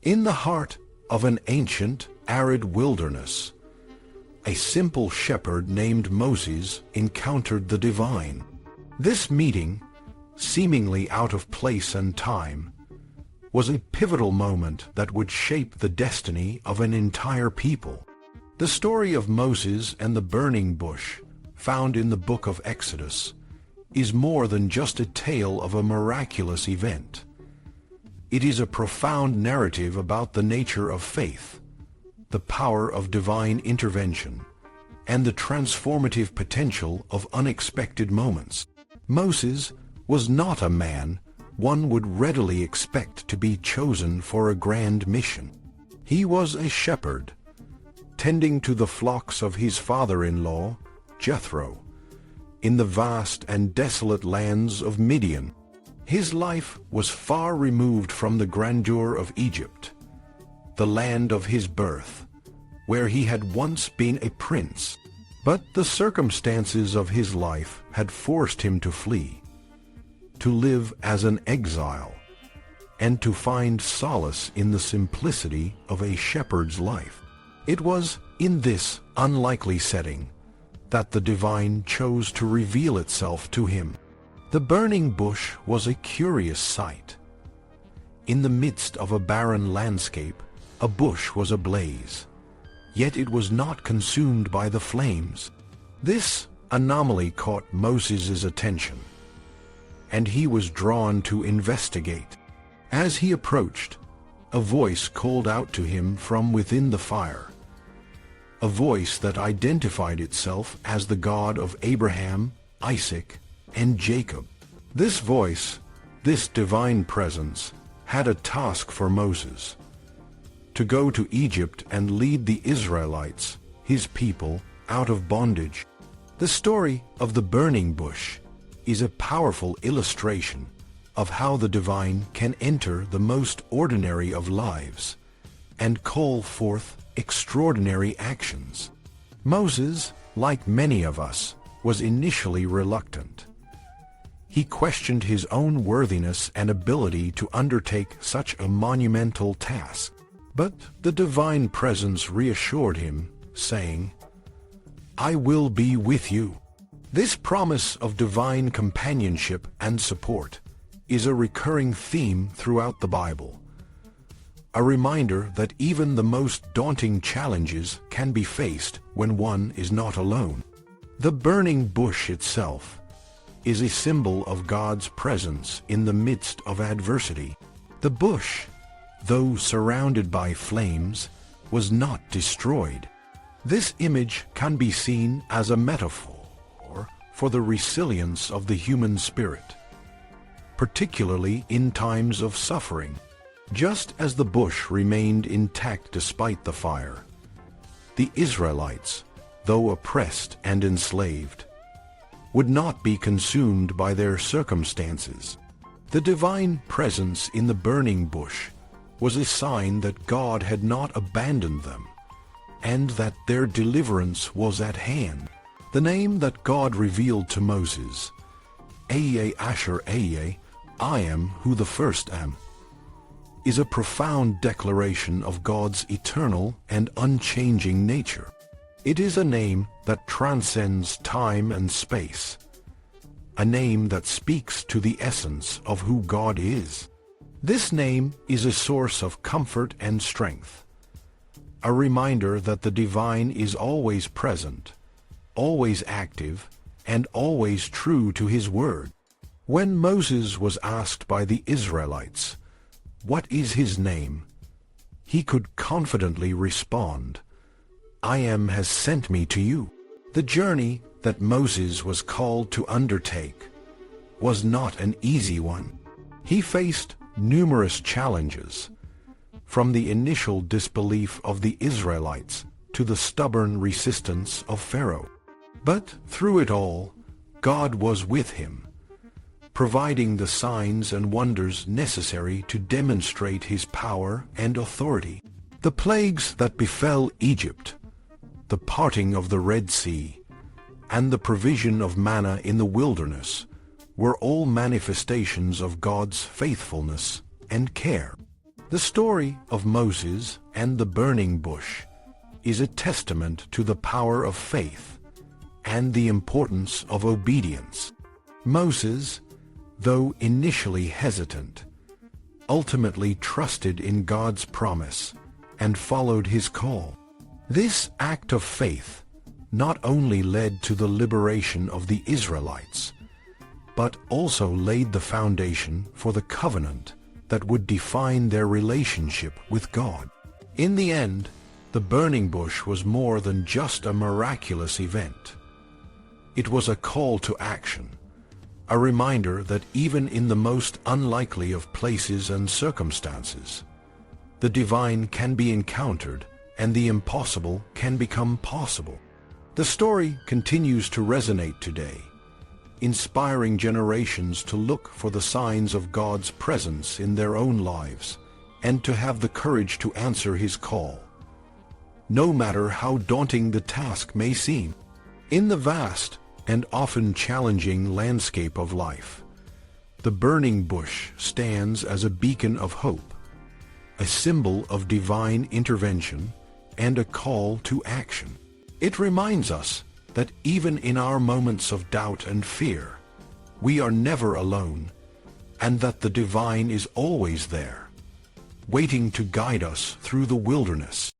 In the heart of an ancient, arid wilderness, a simple shepherd named Moses encountered the divine. This meeting, seemingly out of place and time, was a pivotal moment that would shape the destiny of an entire people. The story of Moses and the burning bush, found in the book of Exodus, is more than just a tale of a miraculous event. It is a profound narrative about the nature of faith, the power of divine intervention, and the transformative potential of unexpected moments. Moses was not a man one would readily expect to be chosen for a grand mission. He was a shepherd, tending to the flocks of his father-in-law, Jethro, in the vast and desolate lands of Midian. His life was far removed from the grandeur of Egypt, the land of his birth, where he had once been a prince. But the circumstances of his life had forced him to flee, to live as an exile, and to find solace in the simplicity of a shepherd's life. It was in this unlikely setting that the divine chose to reveal itself to him. The burning bush was a curious sight. In the midst of a barren landscape, a bush was ablaze, yet it was not consumed by the flames. This anomaly caught Moses' attention, and he was drawn to investigate. As he approached, a voice called out to him from within the fire, a voice that identified itself as the God of Abraham, Isaac, and Jacob. This voice, this divine presence, had a task for Moses: to go to Egypt and lead the Israelites, his people, out of bondage. The story of the burning bush is a powerful illustration of how the divine can enter the most ordinary of lives and call forth extraordinary actions. Moses, like many of us, was initially reluctant. He questioned his own worthiness and ability to undertake such a monumental task. But the divine presence reassured him, saying, "I will be with you." This promise of divine companionship and support is a recurring theme throughout the Bible, a reminder that even the most daunting challenges can be faced when one is not alone. The burning bush itself is a symbol of God's presence in the midst of adversity. The bush, though surrounded by flames, was not destroyed. This image can be seen as a metaphor for the resilience of the human spirit, particularly in times of suffering. Just as the bush remained intact despite the fire, the Israelites, though oppressed and enslaved, would not be consumed by their circumstances. The divine presence in the burning bush was a sign that God had not abandoned them, and that their deliverance was at hand. The name that God revealed to Moses, Ehyeh Asher Ehyeh, I am who the first am, is a profound declaration of God's eternal and unchanging nature. It is a name that transcends time and space, a name that speaks to the essence of who God is. This name is a source of comfort and strength, a reminder that the divine is always present, always active, and always true to his word. When Moses was asked by the Israelites, "What is his name?" he could confidently respond, "I am has sent me to you." The journey that Moses was called to undertake was not an easy one. He faced numerous challenges, from the initial disbelief of the Israelites to the stubborn resistance of Pharaoh. But through it all, God was with him, providing the signs and wonders necessary to demonstrate his power and authority. The plagues that befell Egypt, the parting of the Red Sea, and the provision of manna in the wilderness were all manifestations of God's faithfulness and care. The story of Moses and the burning bush is a testament to the power of faith and the importance of obedience. Moses, though initially hesitant, ultimately trusted in God's promise and followed his call. This act of faith not only led to the liberation of the Israelites, but also laid the foundation for the covenant that would define their relationship with God. In the end, the burning bush was more than just a miraculous event. It was a call to action, a reminder that even in the most unlikely of places and circumstances, the divine can be encountered and the impossible can become possible. The story continues to resonate today, inspiring generations to look for the signs of God's presence in their own lives and to have the courage to answer his call, no matter how daunting the task may seem. In the vast and often challenging landscape of life, the burning bush stands as a beacon of hope, a symbol of divine intervention, and a call to action. It reminds us that even in our moments of doubt and fear, we are never alone, and that the divine is always there, waiting to guide us through the wilderness.